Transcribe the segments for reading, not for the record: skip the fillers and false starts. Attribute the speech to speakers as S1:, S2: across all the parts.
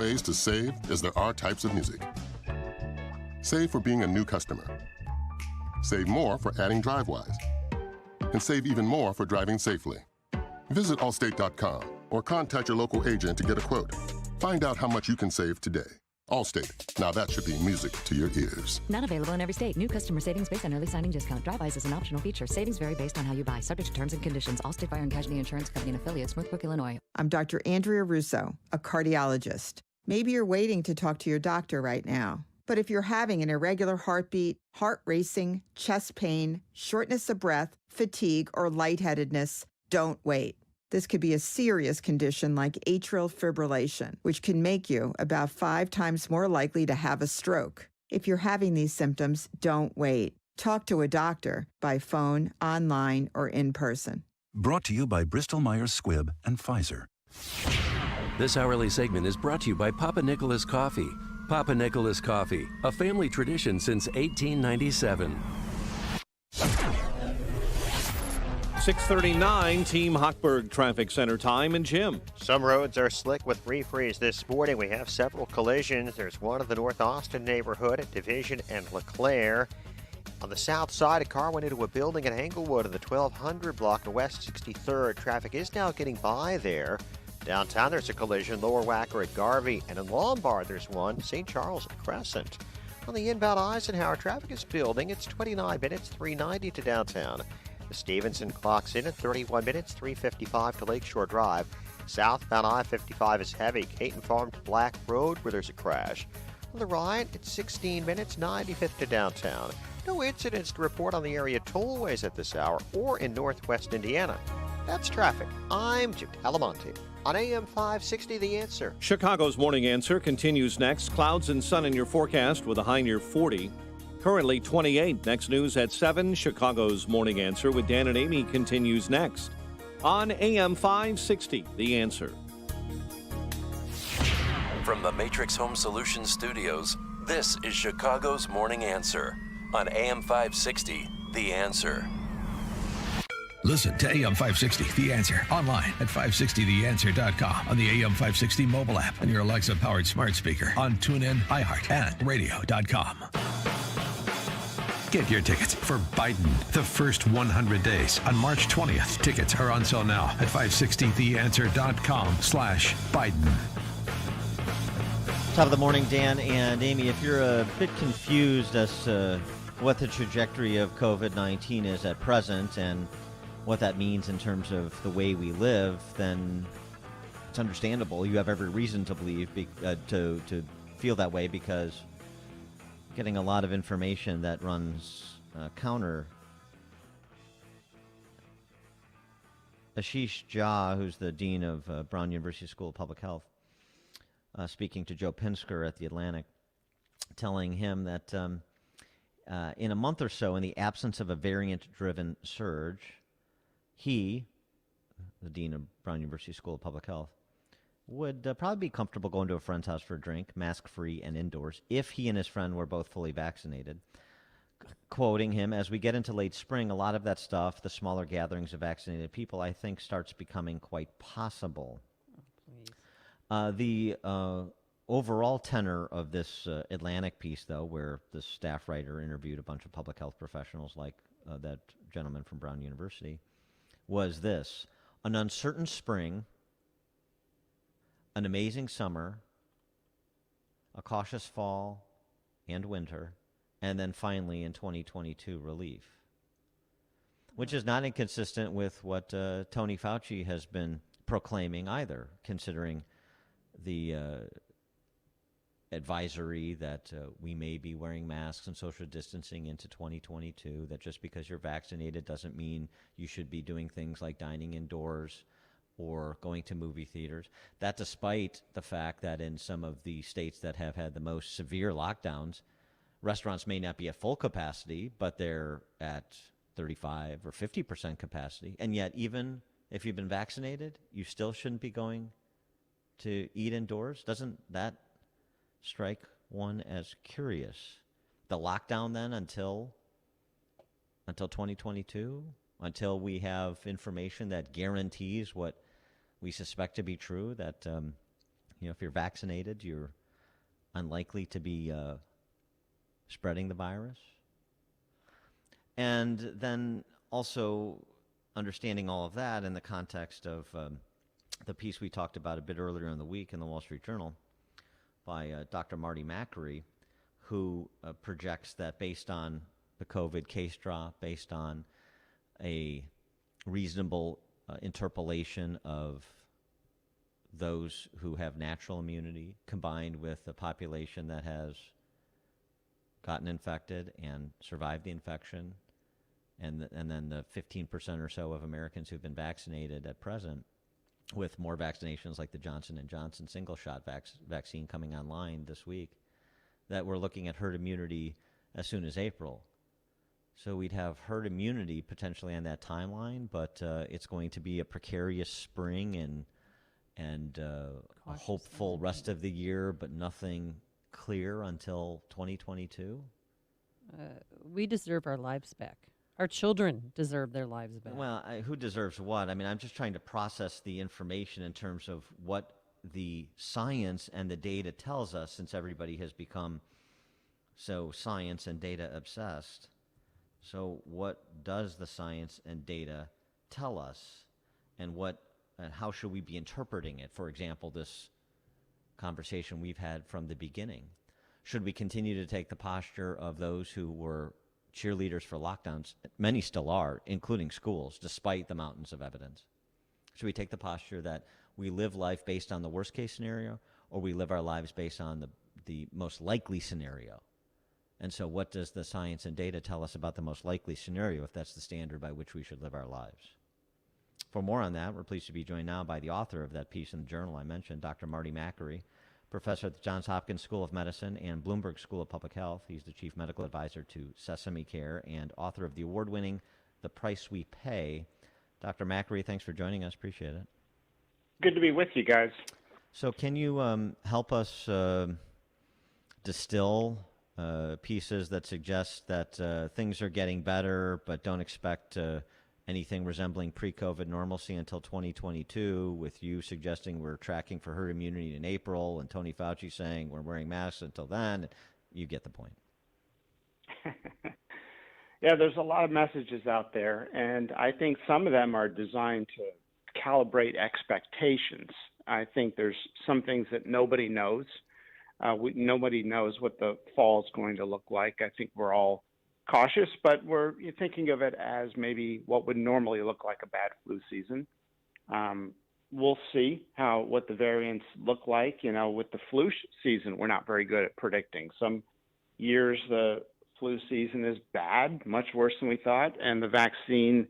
S1: ways to save as there are types of music. Save for being a new customer. Save more for adding DriveWise. And save even more for driving safely. Visit Allstate.com or contact your local agent to get a quote. Find out how much you can save today. Allstate. Now that should be music to your ears.
S2: Not available in every state. New customer savings based on early signing discount. DriveWise is an optional feature. Savings vary based on how you buy. Subject to terms and conditions. Allstate Fire and Casualty Insurance Company and affiliates, Northbrook, Illinois.
S3: I'm Dr. Andrea Russo, a cardiologist. Maybe you're waiting to talk to your doctor right now. But if you're having an irregular heartbeat, heart racing, chest pain, shortness of breath, fatigue, or lightheadedness, don't wait. This could be a serious condition like atrial fibrillation, which can make you about 5 times more likely to have a stroke. If you're having these symptoms, don't wait. Talk to a doctor by phone, online, or in person.
S4: Brought to you by Bristol-Myers Squibb and Pfizer.
S5: This hourly segment is brought to you by Papa Nicholas Coffee. Papa Nicholas Coffee, a family tradition since 1897.
S6: 6:39, Team Hochberg Traffic Center time, and Jim.
S7: Some roads are slick with refreeze this morning. We have several collisions. There's one in the North Austin neighborhood at Division and LeClaire. On the south side, a car went into a building at Englewood in the 1200 block on West 63rd. Traffic is now getting by there. Downtown, there's a collision, Lower Wacker at Garvey, and in Lombard, there's one, St. Charles at Crescent. On the inbound Eisenhower, traffic is building. It's 29 minutes, 390 to downtown. The Stevenson clocks in at 31 minutes, 355 to Lakeshore Drive. Southbound I-55 is heavy, Caton Farm to Black Road, where there's a crash. On the right, it's 16 minutes, 95th to downtown. No incidents to report on the area tollways at this hour or in northwest Indiana. That's traffic. I'm Jim Talamonte on AM 560, The Answer.
S6: Chicago's Morning Answer continues next. Clouds and sun in your forecast with a high near 40. Currently 28. Next news at 7. Chicago's Morning Answer with Dan and Amy continues next on AM 560, The Answer.
S5: From the Matrix Home Solutions Studios, this is Chicago's Morning Answer on AM 560, The Answer.
S4: Listen to AM 560, The Answer, online at 560theanswer.com, on the AM 560 mobile app, and your Alexa-powered smart speaker, on TuneIn, iHeart, and radio.com. Get your tickets for Biden, the first 100 days on March 20th. Tickets are on sale now at 560theanswer.com/Biden.
S8: Top of the morning, Dan and Amy. If you're a bit confused as to what the trajectory of COVID-19 is at present and what that means in terms of the way we live, then it's understandable. You have every reason to believe, to feel that way, because getting a lot of information that runs counter. Ashish Jha, who's the dean of Brown University School of Public Health, speaking to Joe Pinsker at The Atlantic, telling him that in a month or so, in the absence of a variant-driven surge, he, the dean of Brown University School of Public Health, would probably be comfortable going to a friend's house for a drink, mask-free and indoors, if he and his friend were both fully vaccinated. Quoting him, as we get into late spring, a lot of that stuff, the smaller gatherings of vaccinated people, I think starts becoming quite possible. The overall tenor of this Atlantic piece, though, where the staff writer interviewed a bunch of public health professionals like that gentleman from Brown University, was this: an uncertain spring, an amazing summer, a cautious fall and winter, and then finally in 2022 relief, which is not inconsistent with what Tony Fauci has been proclaiming either, considering the advisory that we may be wearing masks and social distancing into 2022, that just because you're vaccinated doesn't mean you should be doing things like dining indoors or going to movie theaters. That despite the fact that in some of the states that have had the most severe lockdowns, restaurants may not be at full capacity, but they're at 35 or 50% capacity. And yet, even if you've been vaccinated, you still shouldn't be going to eat indoors. Doesn't that strike one as curious? The lockdown then until 2022, until we have information that guarantees what we suspect to be true, that if you're vaccinated, you're unlikely to be spreading the virus. And then also understanding all of that in the context of the piece we talked about a bit earlier in the week in the Wall Street Journal by Dr. Marty Makary, who projects that based on the COVID case drop, based on a reasonable interpolation of those who have natural immunity combined with a population that has gotten infected and survived the infection, and then the 15% or so of Americans who've been vaccinated at present, with more vaccinations like the Johnson & Johnson single-shot vaccine coming online this week, that we're looking at herd immunity as soon as April. So we'd have herd immunity potentially on that timeline, but it's going to be a precarious spring and a hopeful rest of the year, but nothing clear until 2022.
S9: We deserve our lives back. Our children deserve their lives back.
S8: Well, who deserves what? I mean, I'm just trying to process the information in terms of what the science and the data tells us, since everybody has become so science and data obsessed. So what does the science and data tell us, and how should we be interpreting it? For example, this conversation we've had from the beginning. Should we continue to take the posture of those who were cheerleaders for lockdowns? Many still are, including schools, despite the mountains of evidence. Should we take the posture that we live life based on the worst case scenario, or we live our lives based on the most likely scenario? And so what does the science and data tell us about the most likely scenario, if that's the standard by which we should live our lives? For more on that, we're pleased to be joined now by the author of that piece in the journal I mentioned, Dr. Marty Makary, professor at the Johns Hopkins School of Medicine and Bloomberg School of Public Health. He's the chief medical advisor to Sesame Care and author of the award-winning The Price We Pay. Dr. Makary, thanks for joining us. Appreciate it.
S10: Good to be with you guys.
S8: So can you help us distill pieces that suggest that things are getting better, but don't expect anything resembling pre-COVID normalcy until 2022, with you suggesting we're tracking for herd immunity in April, and Tony Fauci saying we're wearing masks until then? You get the point.
S10: Yeah, there's a lot of messages out there, and I think some of them are designed to calibrate expectations. I think there's some things that nobody knows. Nobody knows what the fall is going to look like. I think we're all cautious, but we're thinking of it as maybe what would normally look like a bad flu season. We'll see what the variants look like. With the flu season, we're not very good at predicting. Some years the flu season is bad, much worse than we thought, and the vaccine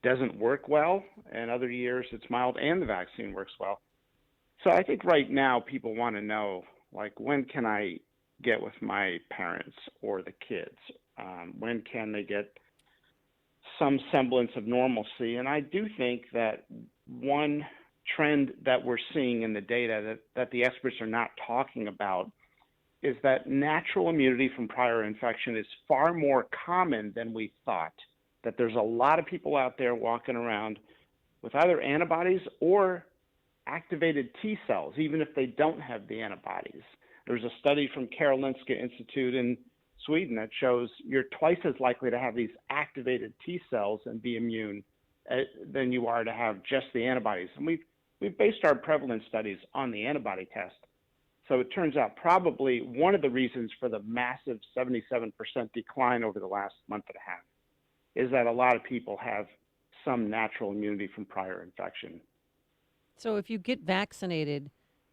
S10: doesn't work well. And other years it's mild and the vaccine works well. So I think right now people want to know, like, when can I get with my parents or the kids? When can they get some semblance of normalcy? And I do think that one trend that we're seeing in the data that the experts are not talking about is that natural immunity from prior infection is far more common than we thought. That there's a lot of people out there walking around with either antibodies or activated T cells, even if they don't have the antibodies. There's a study from Karolinska Institute in Sweden that shows you're twice as likely to have these activated T cells and be immune than you are to have just the antibodies. And we've based our prevalence studies on the antibody test. So it turns out probably one of the reasons for the massive 77% decline over the last month and a half is that a lot of people have some natural immunity from prior infection.
S9: So if you get vaccinated,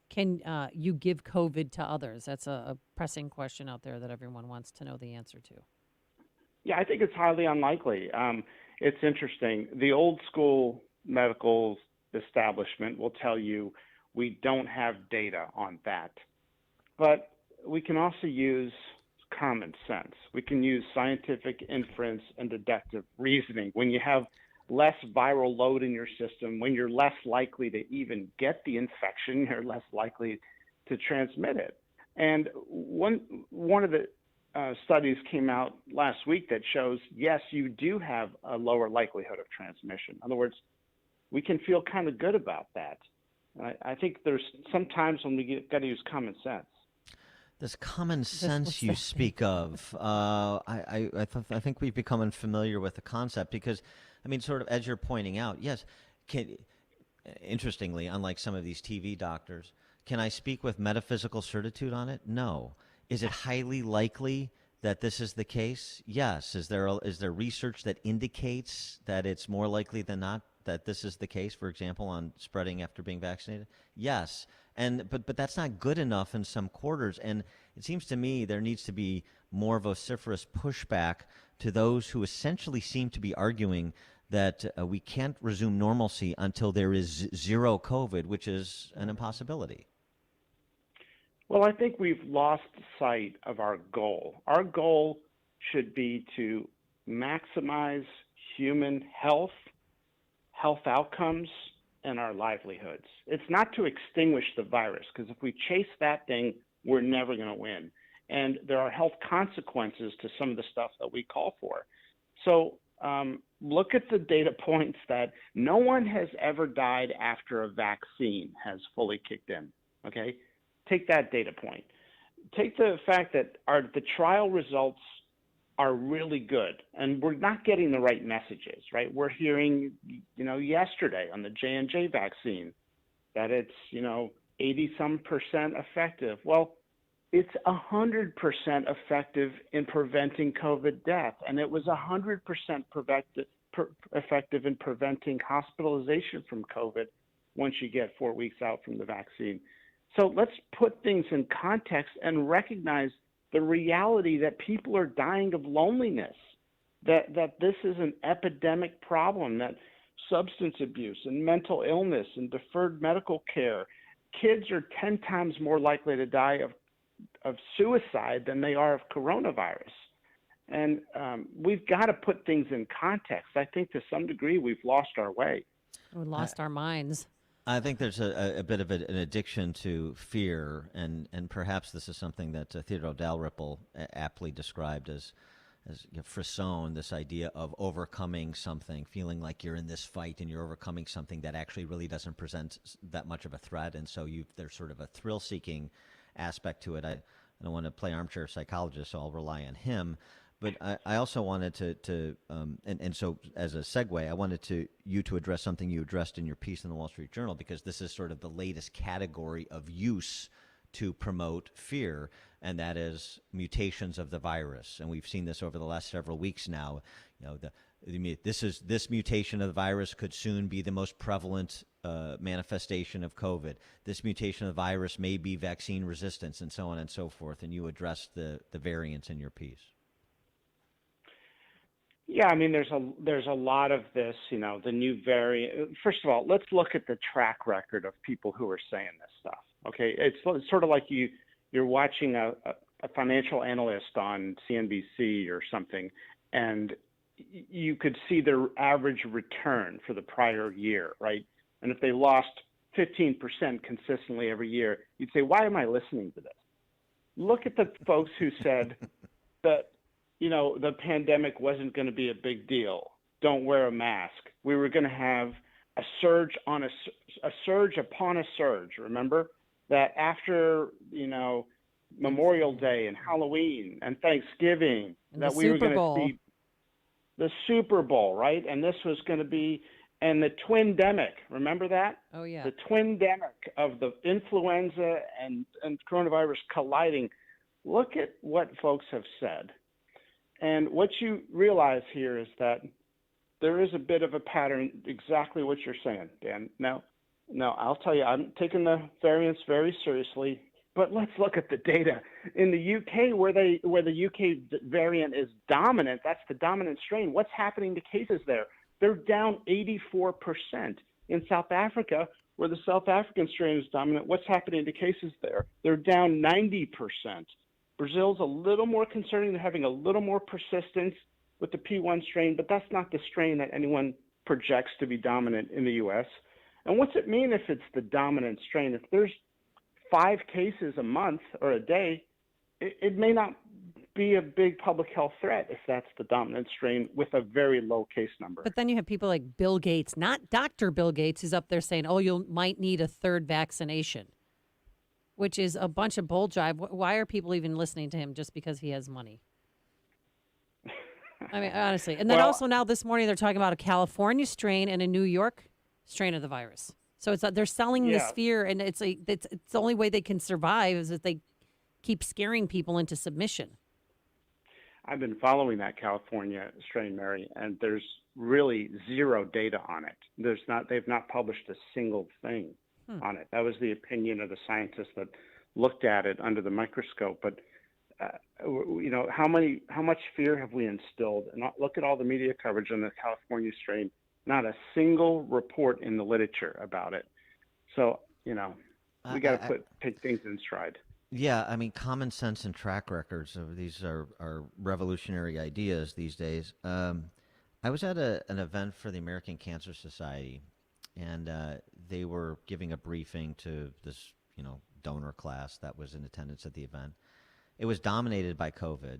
S9: can you give COVID to others? That's a pressing question out there that everyone wants to know the answer to.
S10: Yeah, I think it's highly unlikely. It's interesting. The old school medical establishment will tell you we don't have data on that. But we can also use common sense. We can use scientific inference and deductive reasoning. When you have less viral load in your system, when you're less likely to even get the infection, you're less likely to transmit it. And one of the studies came out last week that shows, yes, you do have a lower likelihood of transmission. In other words, we can feel kind of good about that. I think there's sometimes when we got to use common sense.
S8: This common sense
S9: what's
S8: you
S9: that
S8: speak of, I think we've become unfamiliar with the concept because, I mean, sort of as you're pointing out, yes, interestingly, unlike some of these TV doctors, can I speak with metaphysical certitude on it? No. Is it highly likely that this is the case? Yes. Is there research that indicates that it's more likely than not that this is the case, for example, on spreading after being vaccinated? Yes. But that's not good enough in some quarters. And it seems to me there needs to be more vociferous pushback to those who essentially seem to be arguing that we can't resume normalcy until there is zero COVID, which is an impossibility.
S10: Well, I think we've lost sight of our goal. Our goal should be to maximize human health outcomes, and our livelihoods. It's not to extinguish the virus, because if we chase that thing, we're never going to win. And there are health consequences to some of the stuff that we call for. So look at the data points that no one has ever died after a vaccine has fully kicked in, okay? Take that data point. Take the fact that the trial results are really good, and we're not getting the right messages, right? We're hearing, yesterday on the J&J vaccine that it's, 80-some% effective. Well, it's 100% effective in preventing COVID death, and it was 100% effective in preventing hospitalization from COVID once you get 4 weeks out from the vaccine. So let's put things in context and recognize the reality that people are dying of loneliness, that this is an epidemic problem, that substance abuse and mental illness and deferred medical care, kids are 10 times more likely to die of suicide than they are of coronavirus. And we've got to put things in context. I think to some degree we've lost our way.
S9: We lost our minds.
S8: I think there's a bit of an addiction to fear, and perhaps this is something that Theodore Dalrymple aptly described as frisson, this idea of overcoming something, feeling like you're in this fight and you're overcoming something that actually really doesn't present that much of a threat, and so there's sort of a thrill-seeking aspect to it. I don't want to play armchair psychologist, so I'll rely on him. But I also wanted to so as a segue, I wanted you to address something you addressed in your piece in the Wall Street Journal, because this is sort of the latest category of use to promote fear, and that is mutations of the virus. And we've seen this over the last several weeks now. This mutation of the virus could soon be the most prevalent manifestation of COVID. This mutation of the virus may be vaccine resistance, and so on and so forth. And you addressed the variants in your piece.
S10: Yeah, I mean, there's a lot of this, the new variant. First of all, let's look at the track record of people who are saying this stuff. Okay, it's sort of like you're watching a financial analyst on CNBC or something, and you could see their average return for the prior year, right? And if they lost 15% consistently every year, you'd say, why am I listening to this? Look at the folks who said that, the pandemic wasn't going to be a big deal. Don't wear a mask. We were going to have a surge upon a surge. Remember that after, Memorial Day and Halloween and Thanksgiving,
S9: and
S10: that we were going to see the Super Bowl, right? And this was going to be, and the twindemic. Remember that?
S9: Oh, yeah.
S10: The twindemic of the influenza and coronavirus colliding. Look at what folks have said. And what you realize here is that there is a bit of a pattern, exactly what you're saying, Dan. Now, I'll tell you, I'm taking the variants very seriously, but let's look at the data. In the UK, where the UK variant is dominant, that's the dominant strain, what's happening to cases there? They're down 84%. In South Africa, where the South African strain is dominant, what's happening to cases there? They're down 90%. Brazil's a little more concerning. They're having a little more persistence with the P1 strain, but that's not the strain that anyone projects to be dominant in the U.S. And what's it mean if it's the dominant strain? If there's 5 cases a month or a day, it may not be a big public health threat if that's the dominant strain with a very low case number.
S9: But then you have people like Bill Gates, not Dr. Bill Gates, who's up there saying, oh, you might need a third vaccination, which is a bunch of bull jive. Why are people even listening to him just because he has money? I mean, honestly. And then also now this morning they're talking about a California strain and a New York strain of the virus. So it's they're selling this fear, and it's the only way they can survive is if they keep scaring people into submission.
S10: I've been following that California strain, Mary, and there's really zero data on it. They've not published a single thing on it. That was the opinion of the scientists that looked at it under the microscope. But how much fear have we instilled? And look at all the media coverage on the California strain. Not a single report in the literature about it. So we got to take things in stride.
S8: Yeah, I mean, common sense and track records of these are revolutionary ideas these days. I was at an event for the American Cancer Society, and they were giving a briefing to this, donor class that was in attendance at the event. It was dominated by COVID.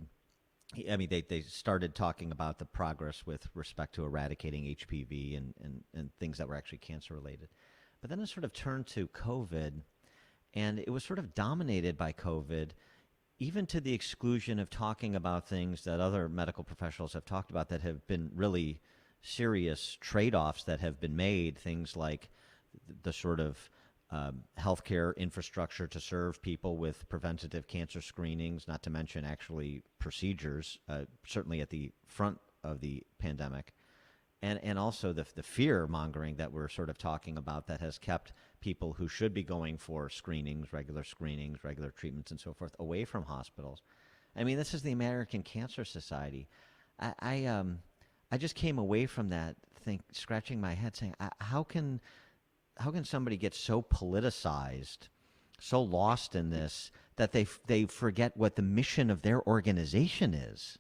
S8: I mean, they started talking about the progress with respect to eradicating HPV and things that were actually cancer related. But then it sort of turned to COVID. And it was sort of dominated by COVID, even to the exclusion of talking about things that other medical professionals have talked about that have been really serious trade-offs that have been made, things like the sort of healthcare infrastructure to serve people with preventative cancer screenings, not to mention actually procedures, certainly at the front of the pandemic. And also the fear mongering that we're sort of talking about that has kept people who should be going for screenings, regular treatments, and so forth away from hospitals. I mean, this is the American Cancer Society. I just came away from that scratching my head, saying, how can somebody get so politicized, so lost in this that they forget what the mission of their organization is?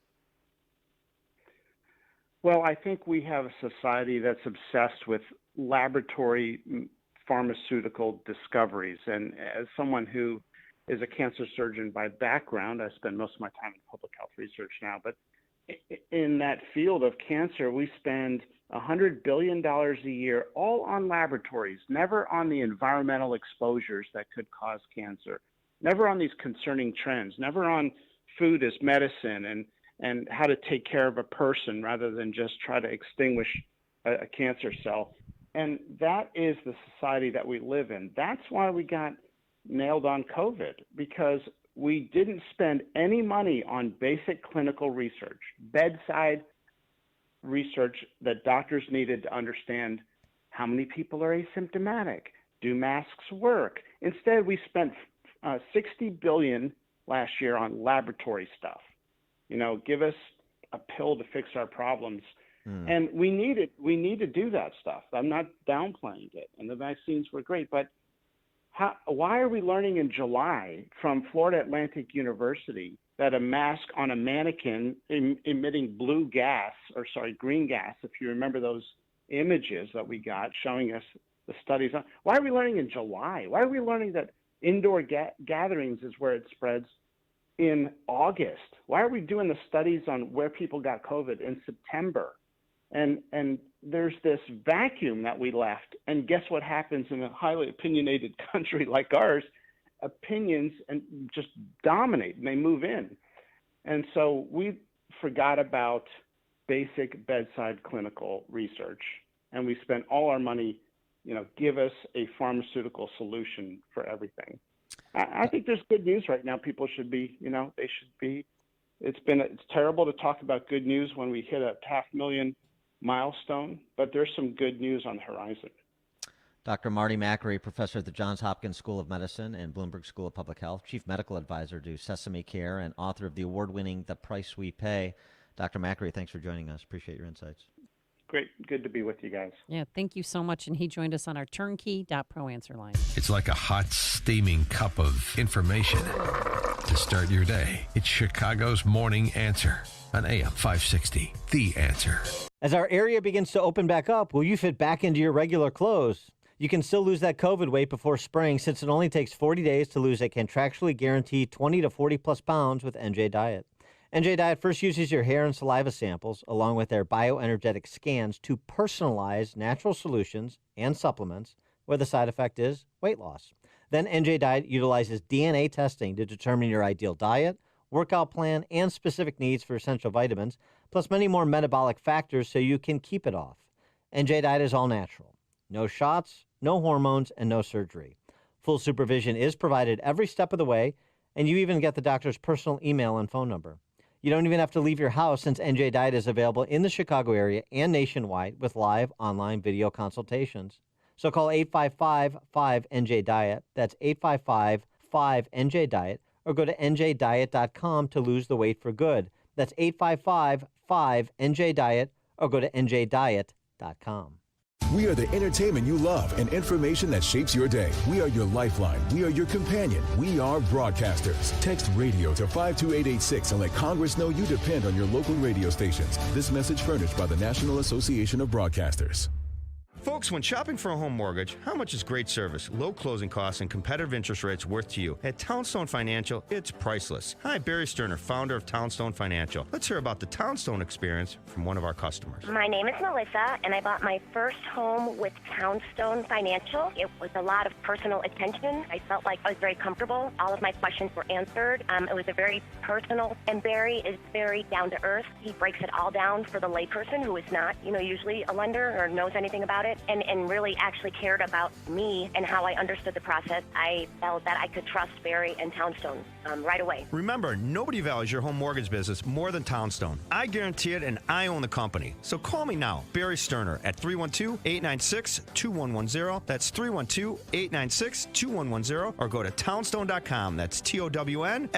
S10: Well, I think we have a society that's obsessed with laboratory pharmaceutical discoveries. And as someone who is a cancer surgeon by background, I spend most of my time in public health research now. But in that field of cancer, we spend $100 billion a year all on laboratories, never on the environmental exposures that could cause cancer, never on these concerning trends, never on food as medicine and how to take care of a person rather than just try to extinguish a cancer cell. And that is the society that we live in. That's why we got nailed on COVID, because we didn't spend any money on basic clinical research, bedside research that doctors needed to understand how many people are asymptomatic. Do masks work? Instead, we spent $60 billion last year on laboratory stuff. Give us a pill to fix our problems. And we need to do that stuff. I'm not downplaying it. And the vaccines were great. But why are we learning in July from Florida Atlantic University that a mask on a mannequin emitting green gas, if you remember those images that we got showing us the studies on, why are we learning in July? Why are we learning that indoor gatherings is where it spreads in August? Why are we doing the studies on where people got COVID in September? And there's this vacuum that we left. And guess what happens in a highly opinionated country like ours? Opinions and just dominate, and they move in. And so we forgot about basic bedside clinical research, and we spent all our money, give us a pharmaceutical solution for everything. I think there's good news right now. People should be, it's terrible to talk about good news when we hit a 500,000 milestone, but there's some good news on the horizon.
S8: Dr. Marty Makary, professor at the Johns Hopkins School of Medicine and Bloomberg School of Public Health, chief medical advisor to Sesame Care, and author of the award-winning The Price We Pay. Dr. Makary, thanks for joining us. Appreciate your insights.
S10: Great. Good to be with you guys.
S9: Yeah, thank you so much. And he joined us on our turnkey.pro answer line.
S4: It's like a hot, steaming cup of information to start your day. It's Chicago's Morning Answer on AM 560, The Answer.
S11: As our area begins to open back up, will you fit back into your regular clothes? You can still lose that COVID weight before spring, since it only takes 40 days to lose a contractually guaranteed 20 to 40 plus pounds with NJ Diet. NJ Diet first uses your hair and saliva samples along with their bioenergetic scans to personalize natural solutions and supplements where the side effect is weight loss. Then NJ Diet utilizes DNA testing to determine your ideal diet, workout plan, and specific needs for essential vitamins, plus many more metabolic factors so you can keep it off. NJ Diet is all natural. No shots, no hormones, and no surgery. Full supervision is provided every step of the way, and you even get the doctor's personal email and phone number. You don't even have to leave your house since NJ Diet is available in the Chicago area and nationwide with live online video consultations. So call 855-5NJ-DIET. That's 855-5NJ-DIET. Or go to njdiet.com to lose the weight for good. That's 855-5NJ-DIET. Or go to njdiet.com.
S12: We are the entertainment you love and information that shapes your day. We are your lifeline. We are your companion. We are broadcasters. Text radio to 52886 and let Congress know you depend on your local radio stations. This message furnished by the National Association of Broadcasters.
S13: Folks, when shopping for a home mortgage, how much is great service, low closing costs, and competitive interest rates worth to you? At Townstone Financial, it's priceless. Hi, Barry Sterner, founder of Townstone Financial. Let's hear about the Townstone experience from one of our customers.
S14: My name is Melissa, and I bought my first home with Townstone Financial. It was a lot of personal attention. I felt like I was very comfortable. All of my questions were answered. It was a very personal, and Barry is very down to earth. He breaks it all down for the layperson who is not, usually a lender or knows anything about it. And really actually cared about me and how I understood the process. I felt that I could trust Barry and Townstone right away.
S13: Remember, nobody values your home mortgage business more than Townstone. I guarantee it, and I own the company. So call me now, Barry Sterner, at 312-896-2110. That's 312-896-2110. Or go to townstone.com. That's TOWN.